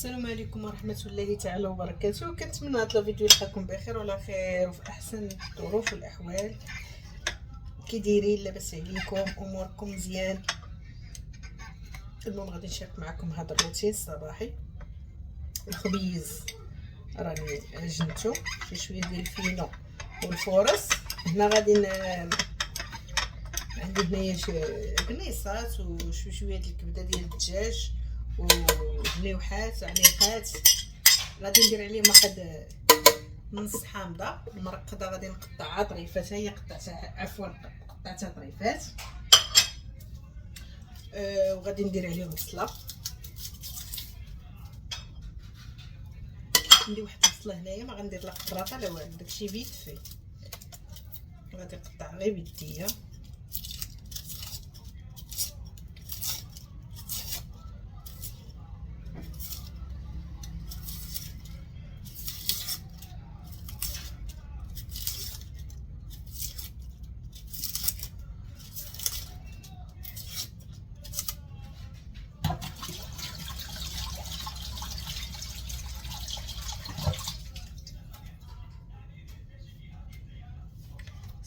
السلام عليكم ورحمة الله تعالى وبركاته. كنتمنى هذا الفيديو يلقاكم بخير وعلى خير وفي احسن الظروف والاحوال. كي دايرين؟ لاباس عليكم؟ اموركم مزيان؟ المهم غادي نشارك معكم هذا الروتين الصباحي. الخبيز راني عجنته شويه ديال الفينو والفورص. هنا غادي عندي هنايا كنيصات وشويه ديال الكبده ديال الدجاج ومليوحات عنيقات. غادي ندير عليهم واحد نص حامضه. المرقده غادي نقطعها طريفات، هي قطعتها عفوا قطعتها طريفات. وغادي ندير عليهم بصله. عندي واحد البصله هنايا، ما غندير لا قراطه لا والو، داكشي فيت في. غادي نقطع غير بيديا.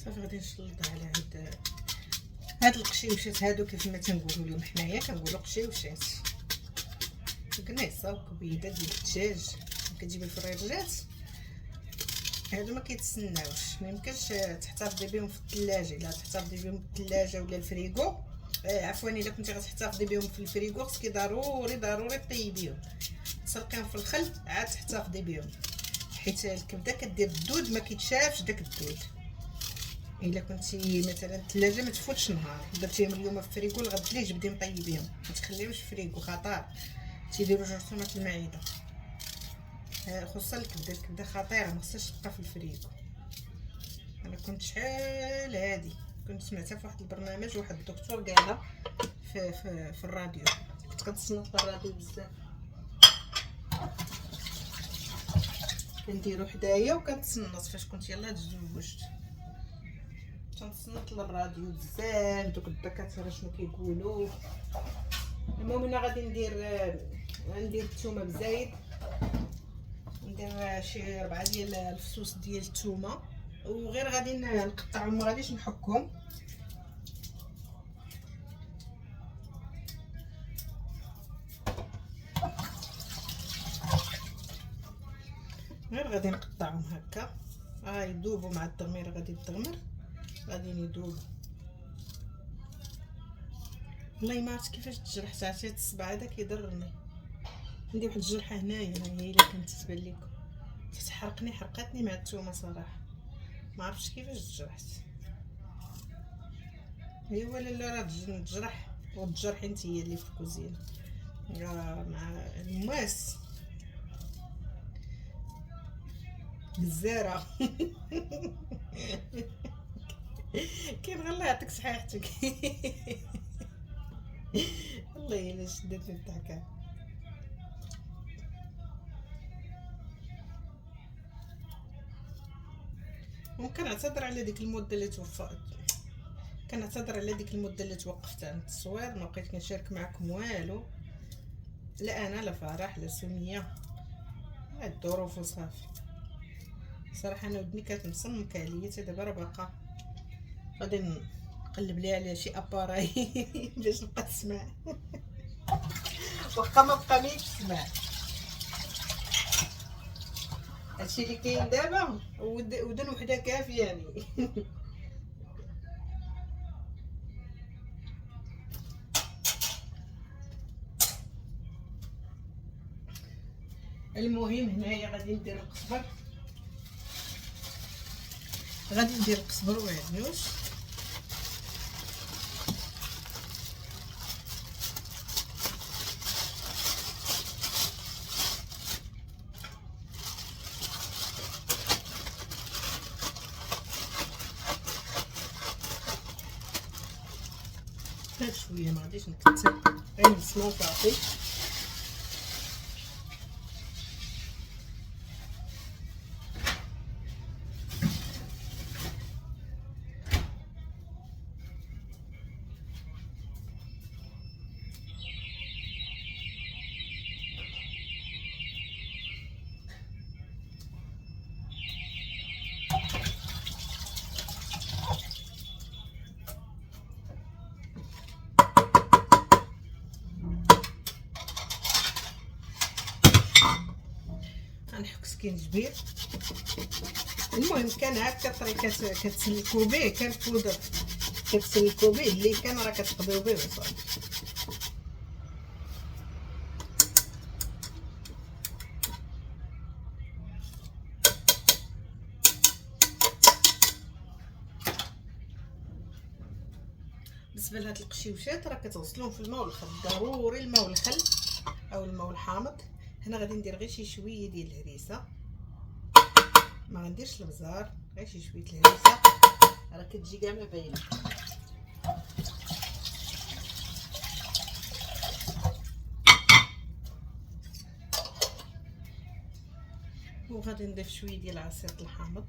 صافي غادي نشلطها على هاد القشيوشات هادو، كيف ما تنقولوا لهم حنايا كنقولوا قشيوشات. كنيصه وكبيده ديال الدجاج كتجيب الفريرجات هادو ما كيتسناوش، ما يمكنش تحتفظي بهم في الثلاجه. الا تحتفظي بهم في الثلاجه ولا الفريغو، عفوا الا كنتي غتحتفظي بهم في الفريغو خصك ضروري طيبيهم، تسلقيهم في الخل عاد تحتفظي بهم، حيت الكبده كدير الدود ما كيتشافش داك الدود. الا كنتي مثلا الثلاجه ما تفوتش نهار، درتيهم اليوم في الفريغو الغد ليه جبدي مطيبيهم، ما تخليهمش في الفريغو خطر تيديروا جرثومه المعده. خصوصا الكبده خطيره، ما خصهاش تبقى في الفريغو. انا كنت شحال هادي كنت سمعتها في واحد البرنامج، واحد الدكتور قالها في الراديو. كنت كنتصنت في الراديو بزاف، كنديرو حدايا وكنتصنت فاش كنت يلاه تزوجت. تنتصنت للراديو بزاف دوك الدكاتره شنو كيقولوا. المهم انا غادي ندير الثومه بزايد، ندير شي 4 ديال الفصوص ديال الثومه، وغير غادي نقطعهم، ما غاديش نحكهم. غير غادي نقطعهم هكا يذوبوا مع التغميره. غادي التغمر غادي يذوبوا. والله ما عرفت كيفاش تجرحت، عرفتي الصبع هذا كيضرني. عندي واحد الجرحه هنايا، هي الا كانت تبان لكم حرقتني مع الثومه صراحه. ما عرفتش كيفاش تجرحت. ايوا لا راه تجرح وتجرحي نتيا اللي في الكوزينه مع الماس بالزاره. كاين الله يعطيك صحيحتك. والله الا شدتني الضحكه. ممكن اعتذر على ديك المده اللي توفقت، كنعتذر على ديك المده اللي توقفت عن التصوير، ما بقيت كنشارك معكم والو، لا انا لا فرح لا سميه، هاد الظروف وصافي. صراحه انا ودني كانت مصمكه عليا حتى دابا راه باقا. غادي نقلب ليها على شي اباراي باش نبقى تسمع. واخا ما بقى ما يسمع. هادشي اللي كاين دابا، ودن وحده كافيه يعني. المهم هنايا غادي ندير القزبر وعدنوش. غير شويه، ما غاديش نكثر، غير نسمو صافي. غنحك سكينجبير. المهم كان هكا طريقه كتسلكو به، كان بودر كتسلكو به، اللي كان راه كتقضيو به وصافي. بالنسبه لهاد القشيوشات راه كتغسلوهم في الماء والخل، ضروري الماء والخل او الماء الحامض. هنا غادي ندير غير شي شويه ديال الهريسه، ما غنديرش البزار، غير شي شويه الهريسه راه كتجي كاع ما باينه. وغادي نضيف شويه ديال عصير الحامض.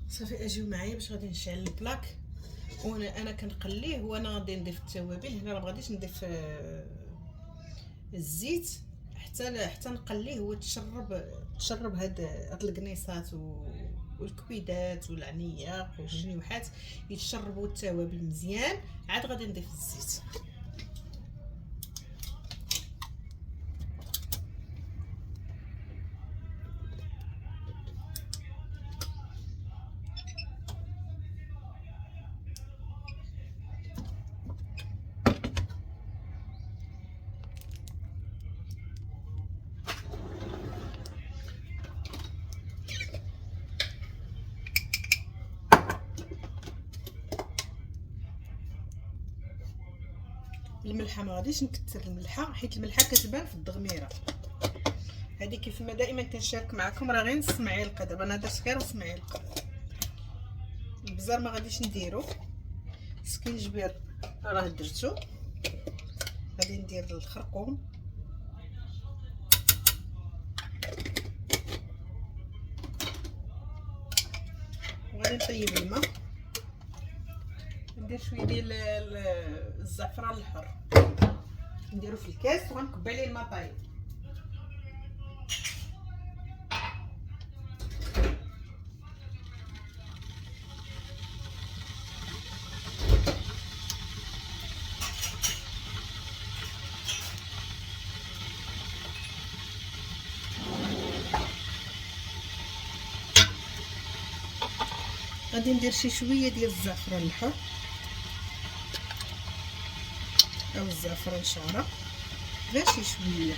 صافي اجيو معايا باش غادي نشعل البلاك. وانا كنقليه، وانا غادي نضيف التوابل. هنا راه ما غاديش نضيف الزيت حتى نقليه هو تشرب هاد القنيصات والكبيدات والعنياق والجنيوحات يتشربوا التوابل مزيان، عاد غادي نضيف الزيت. الملحه ما غاديش نكثر الملحه، حيت الملحه كتبان في الدغميره هذه. كيف ما دائما كنشارك معكم راه غير نص معلقه، دابا انا درت غير نص معلقه. البزار ما غاديش نديرو، سكينجبير راه درتو. غادي ندير الخرقوم وغادي نطيب الماء. ندير شويه ديال الزعفران الحر نديرو في الكاس وغنكب عليه الماء طايب. غادي ندير شي شويه ديال الزعفران الحر او الزعفران شعره، غير شي شويه.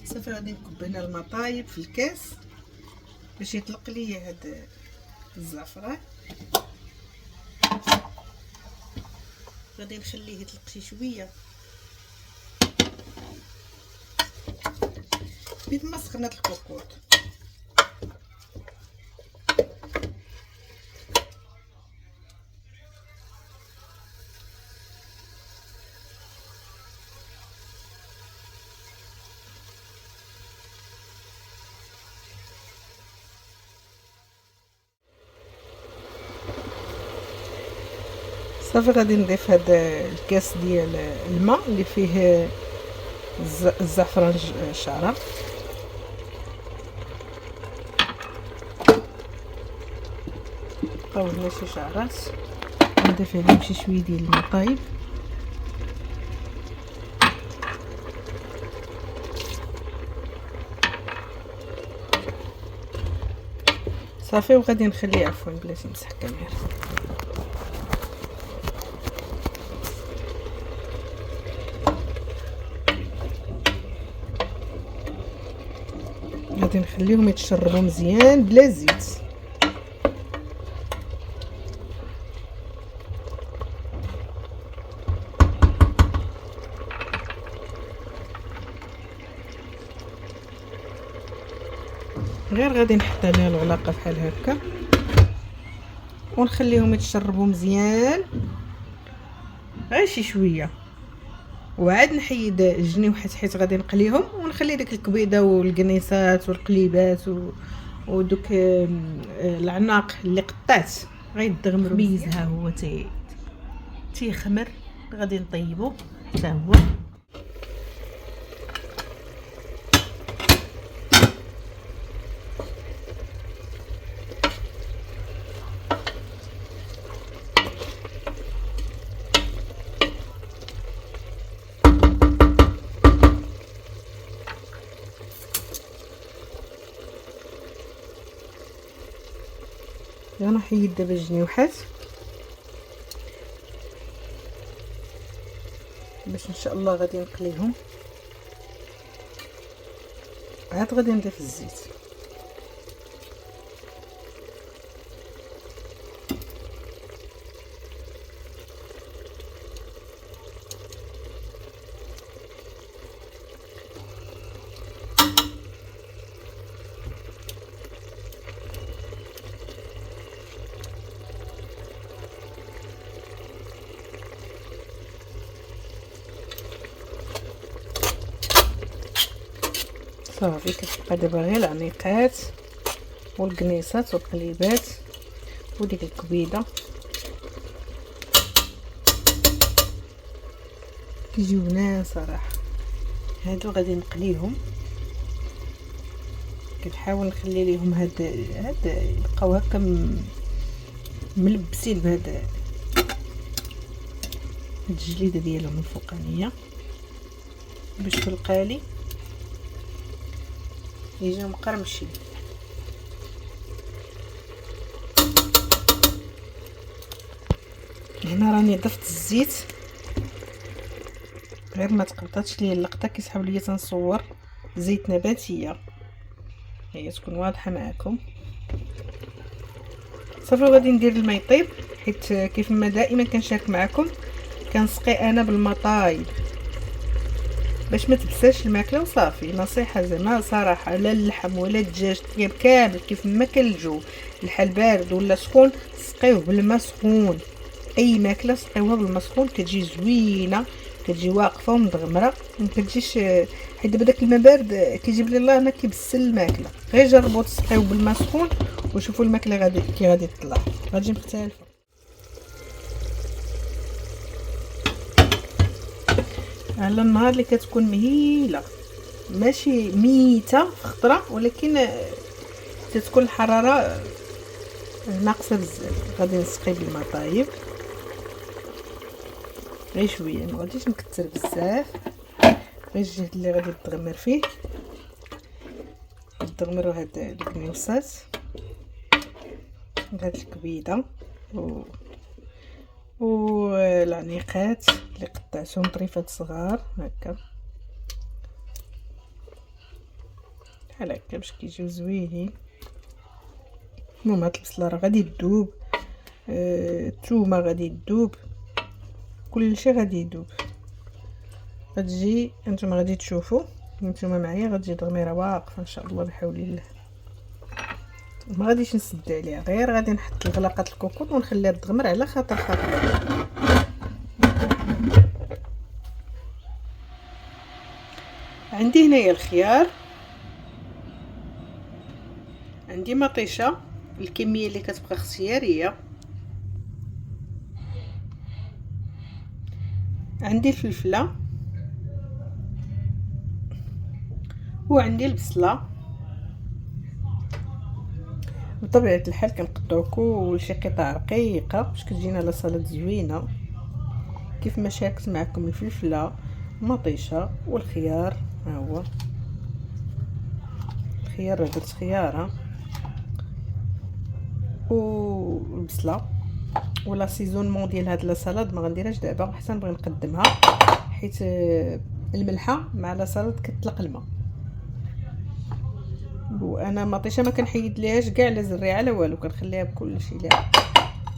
صافي غادي نكب هنا الماء طايب في الكاس باش يطلق لي هاد الزعفران. غادي نخليه يطلق شي شويه بيد ما سخنات الكوكوط. صافي غادي نضيف هذا الكاس ديال الماء اللي فيه الزعفران شعره. بقاو هنا شي شعرات نضيف عليهم شي شويه ديال الماء طايب. صافي وغادي نخليه عفوا بلاتي نمسح الكاميرا. غادي نخليهم يتشربوا مزيان بلا زيت. غير غادي نحط عليها الغلاقه بحال هكا ونخليهم يتشربوا مزيان غير شي شويه، وعاد نحيد الجنيوحات حيت غادي نقليهم ونخلي ديك الكبيده والقنيصات والقليبات ودوك العناق اللي قطعت غيدغمروا ميز. ها هو تيخمر، غادي نطيبو حتى هو. انا حيد دابا الجنيوحات باش ان شاء الله غادي نقليهم، عاد غادي نضيف الزيت. صافي كتبقى دابا غير العنيقات والقنيصات والقليبات وديك الكبيده كيجيو بنان صراحه. هادو غادي نقليهم، كنحاول نخلي ليهم هاد يبقاو هكا ملبسين بهاد الجليده ديالهم الفوقانيه باش في القالي يجيو مقرمشين. هنا راني ضفت الزيت غير ما تقبطاتش ليا اللقطه كيسحب ليا تنصور زيت نباتيه، هي تكون واضحه معكم. صافي غادي ندير الماء يطيب حيت كيف ما دائما كنشارك معكم كنسقي انا بالمطايب باش ما تبساش الماكله. وصافي نصيحه زعما صراحه، لا اللحم ولا الدجاج طيب كامل كيف ما كان الجو، الحال بارد ولا سخون سقيوه بالماء سخون. اي ماكله سقيوها بالماء سخون كتجي زوينه، كتجي واقفه ومدغمره، ما كتجيش حيت دابا داك الماء بارد كيجيب لي الله ما كيبسل الماكله. غير جربوا تسقيو بالماء سخون وشوفوا الماكله غادي تطلع غتجي مختلفه. على النهار اللي كتكون مهيله ماشي ميته في خضره، ولكن تتكون الحراره ناقصه بزاف، غادي نسقي بالماء طايب غير شويه، ما غاديش نكثر بزاف، غير الجهد اللي غادي تغمر فيه تغمروا هاد الكنيوسات هاد الكبيده والعنيقات اللي قطعتهم طريفات صغار هكا بحال هكا باش كيجيو زوينين. المهم هاد البصله راه غادي تذوب، الثومه غادي تذوب، كلشي غادي يذوب. غتجي نتوما غادي تشوفوا نتوما معايا غتجي تغميره واقفه ان شاء الله بحول الله. ما غاديش نسد عليها، غير غادي نحط الغلاقه الكوكوط ونخليها تغمر على خاطر عندي هنايا الخيار، عندي مطيشه الكميه اللي كتبقى اختياريه، عندي الفلفله وعندي البصله. بطبيعه الحال كنقطعو كلشي قطع رقيقه باش كتجينا لا سلطه زوينه. كيف ما شاركت معكم الفلفله مطيشه والخيار، ها هو الخيار درت خياره والبصله. ولا سيزونمون ديال هاد لا سلطه ما غنديرهاش دابا، حتى نبغي نقدمها حيت الملحه مع لا سلطه كتطلق الماء. وانا مطيشه ما كنحيد ليهاش كاع لا زريعه لا والو، كنخليها بكلشي لا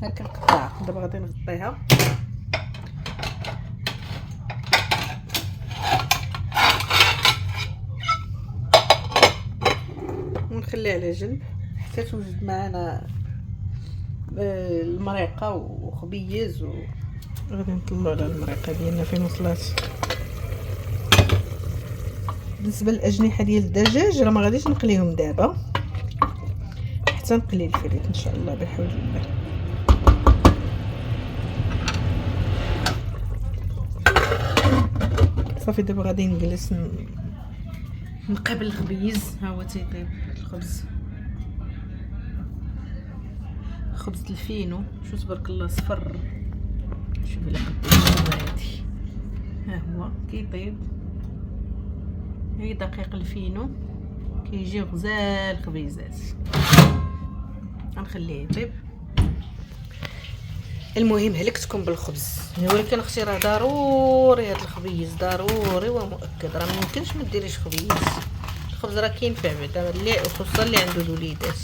ها كنقطعها. دابا غادي نغطيها ونخليه على جنب حتى توجد معنا المريقه وخبيز غادي نطلعوا على المريقه ديالنا فين وصلات. بالنسبه للاجنحه ديال الدجاج راه ما غاديش نقليهم دابا حتى نقلي الفريت ان شاء الله بحول الله. صافي دابا غادي نجلس نقابل الخبيز. ها هو تيطيب خبز الفينو. شو تبارك الله صفر. شوفي الا قديت هادي ها هو كيطيب. هي دقيق الفينو كيجي غزال خبيزات. غنخليه يطيب. المهم هلكتكم بالخبز، ولكن اختي راه ضروري هاد الخبيز ضروري ومؤكد. راه ميمكنش ما ديريش خبيز. الخبز راه كينفع بعدا اللي خصوصا اللي عنده الوليدات.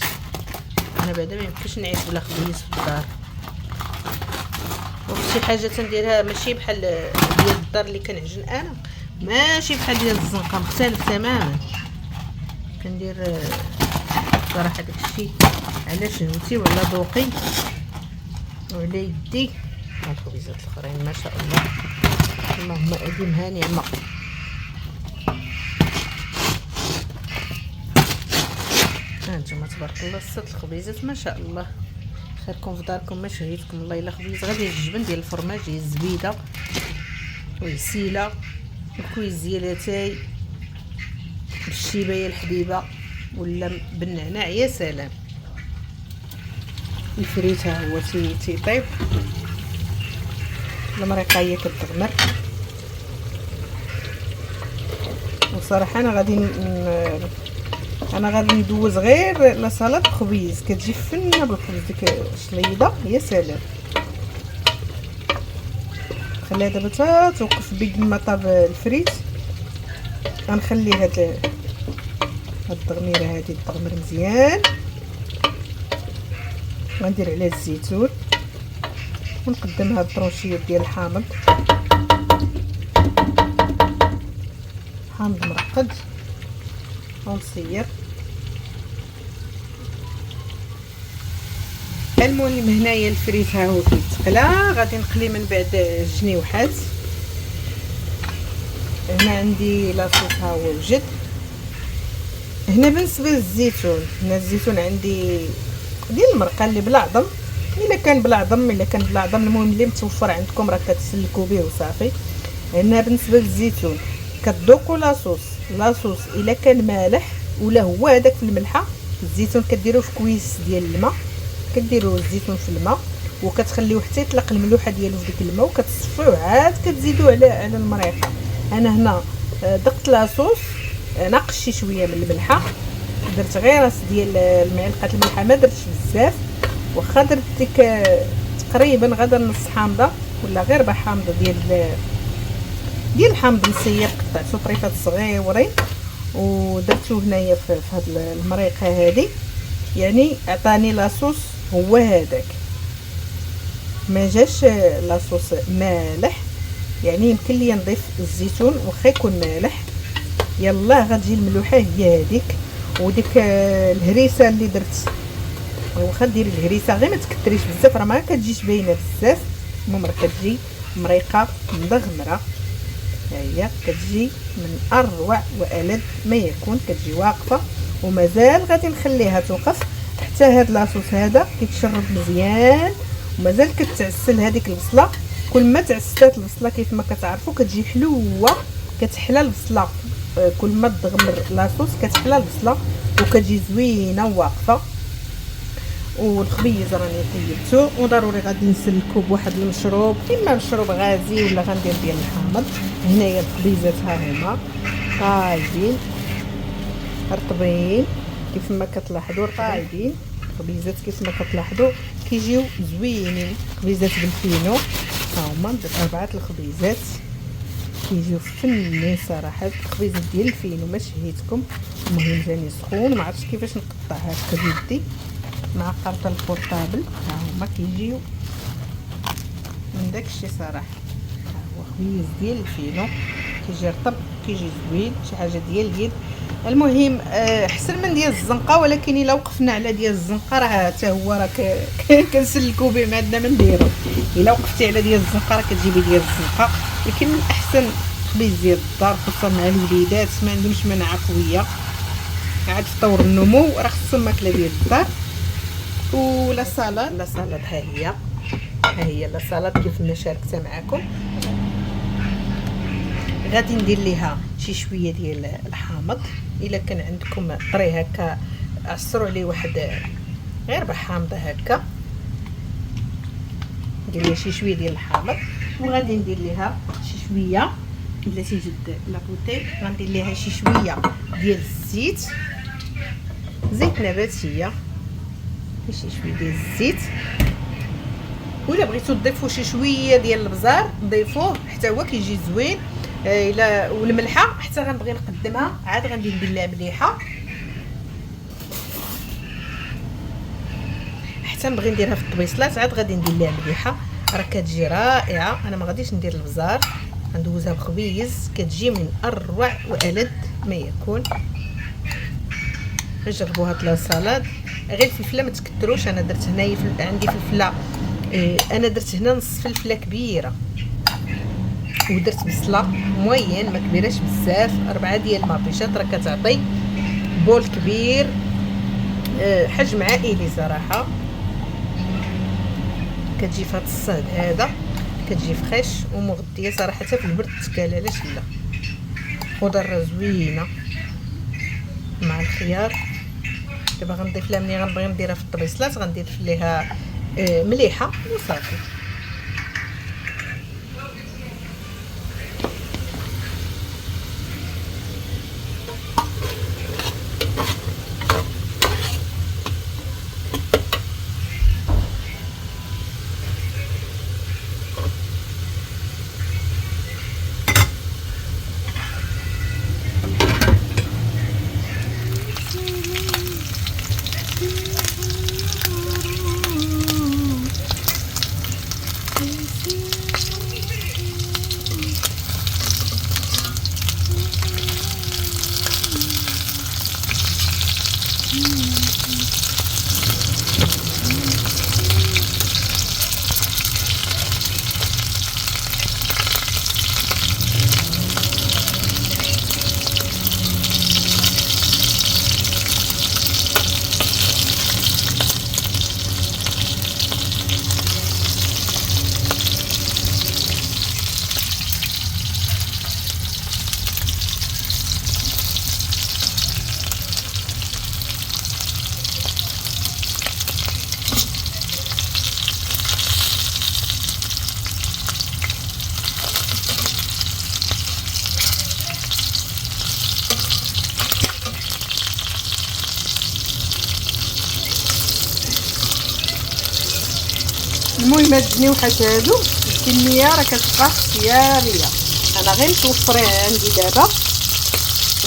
انا بعدا ميمكنش نعيش بلا خبيز في الدار. وشي حاجه تنديرها ماشي بحال ديال الدار اللي كنعجن انا، ماشي بحال ديال الزنقه، مختلف تماما. كندير صراحه داكشي على شهوتي وعلى ذوقي وعلى يدي. الخبيزات الاخرين ما شاء الله اللهم اديمها نعمه. هانتوما تبارك الله الست الخبيزات ما شاء الله. خيركم في داركم ما شهيتكم الله. الا خبيز غادي الجبن ديال الفرماج، هي الزبيده والسيله الكويز ديال اتاي بالشيبايه الحبيبه ولا بالنعناع يا سلام. الفريت ها هو تيطيب. المريقه هي كتغمر. وصراحه انا غادي ندوز غير لا سلطه خبيز كتجي فنه بالخبز ديك الشليضه يا سلام. خليها دابا تا توقف بيد ما طاب الفريت. غنخلي هاد التغميره هادي تغمر مزيان. غندير عليها الزيتون ونقدمها بطرونشيات ديال الحامض مرقد ونصير. المهم هنايا الفريت ها هو كيتقلى. غادي نقلي من بعد الجنيوحات. هنا عندي لاصوص ها هو وجد. هنا بالنسبه للزيتون، هنا الزيتون عندي ديال المرقه اللي بلا عظم. الا كان بلا عظم المهم اللي متوفر عندكم راه كتسلكوا به وصافي. هنا بالنسبه للزيتون كتذوقوا لاصوص الا كان مالح ولا هو هذاك في الملحه. الزيتون كديروه في كويس ديال الماء، كديروا الزيتون في الماء وكتخليوه حتى يطلق الملوحه ديالو في ديك الماء وكتصفيوه عاد كتزيدوه على المريقه. انا هنا دقت لاصوص ناقص شي شويه من الملحه، درت غير راس ديال المعلقه الملحه ما درتش بزاف. واخا درت ديك تقريبا غدا نص حامضه ولا غير بحامضه ديال الحامض مسير قطعته طريفات صغيورين ودرتو هنايا في هاد المريقه هادي. يعني عطاني لاصوص هو هذاك، ما جاش لاصوص مالح. يعني يمكن لي نضيف الزيتون واخا يكون مالح. يلا غتجي الملوحه هي هذيك. وديك الهريسه اللي درت واخا ديري الهريسه غير ما تكثريش بزاف راه ما كتجيش باينه بزاف. المهم راه كتجي مريقه مدغمره. هي كتجي من اروع والذ ما يكون. كتجي واقفه ومازال غادي نخليها توقف حتى هاد لاصوص هذا كيتشرب مزيان ومازال كتعسل هذيك البصله. كل ما تعسلات البصله كيف ما كتعرفوا كتجي حلوه، كتحلى البصله. كل ما تغمر لاصوص كتحلى البصله وكتجي زوينه وواقفه. والخبيز راني طيبته وضروري غادي نسلكو بواحد المشروب، اما مشروب غازي ولا غندير ديال الحامض. هنايا الخبيزات ها هما طايبين رطبين كيف ما كتلاحظوا. طايبين الخبيزات كيف ما كتلاحظوا كيجيو زوينين. خبيزات بالفينو ها هما درت 4 الخبيزات كيجيو فنين صراحه. الخبيزات ديال الفينو ما شهيتكم. المهم جاني سخون ما عرفتش كيفاش نقطعها هكا بيدي مع قرطه البورطابل. ها هما كيجيو من داكشي صراحه. ها هو خبيز ديال الفينو كيجي رطب كيجي زوين، شي حاجه ديال اليد المهم احسن من ديال الزنقه، ولكن الا وقفنا على ديال الزنقه راه حتى هو راه كنسلكو به، ما عندنا ما نديرو. الا وقفتي على ديال الزنقه راه كتجيبي ديال الزنقه، لكن من الاحسن خبيز ديال الدار خصوصا مع الوليدات ما عندهمش مناعه قويه، عاد في طور النمو راه خصهم ماكله ديال الدار. ولا صالاد، لا صالاد ها هي لا صالاد كيف ما شاركتها معكم. غادي ندير ليها شي شويه ديال الحامض، الا كان عندكم طري هكا عصروا عليه واحد غير بحامضه هكا، ندير ليها شي شويه ديال الحامض. وغادي ندير ليها شي شويه بلاتي جد لابوتي، غندير ليها شي شويه ديال الزيت، زيت نباتيه، شي شويه ديال الزيت. ولا بغيتو تضيفوا شي شويه ديال البزار ضيفوه حتى هو كيجي زوين. الا والملحه حتى غنبغي نقدمها عاد غندير لها مليحه، حتى نبغي نديرها في الطبيصلات عاد غادي ندير لها مليحه، راه كتجي رائعه. انا ما غاديش ندير البزار، غندوزها بخبيز، كتجي من اروع والد ما يكون. جربوا هاد لا صالاد. غير الفلفله ما تكتروش، انا درت هنايا عندي فلفله، انا درت هنا نص فلفله كبيره، ودرت بصله موين ما كبيراش بزاف، 4 ديال المطيشات، راه كتعطي بول كبير، حجم عائلي صراحه. كتجي في هذا الصهد هذا، كتجي فريش ومغذيه صراحه في البرد تكال، علاش لا. خضره زوينه مع الخيار. دابا غنضيف لها، ملي غنبغي نديرها في الطبيصلات غندير ليها مليحه وصافي. المهم هاد الجنيوحات هادو الكميه راه كتبقى اختياريه، انا غير متوفرين عندي دابا،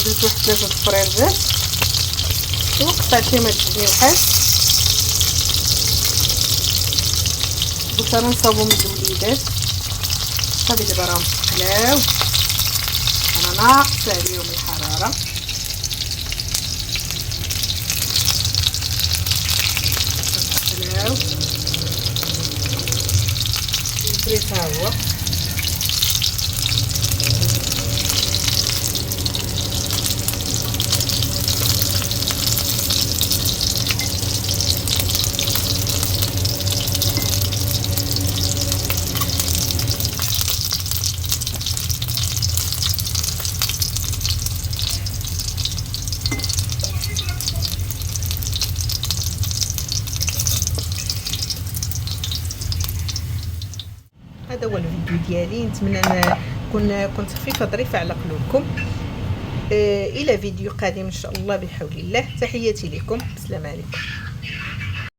درت واحد 3 فريرات وقطعت فيهم هاد الجنيوحات باش انا نصاوبهم للوليدات. صافي دابا راهم تقلاو، انا ناقصه عليهم الحراره. تقلاو الفريت ها هو. هذا هو الفيديو ديالي، نتمنى كنت خفيفه ظريفه على قلوبكم. الى فيديو قادم ان شاء الله بحول الله. تحياتي لكم، السلام عليكم.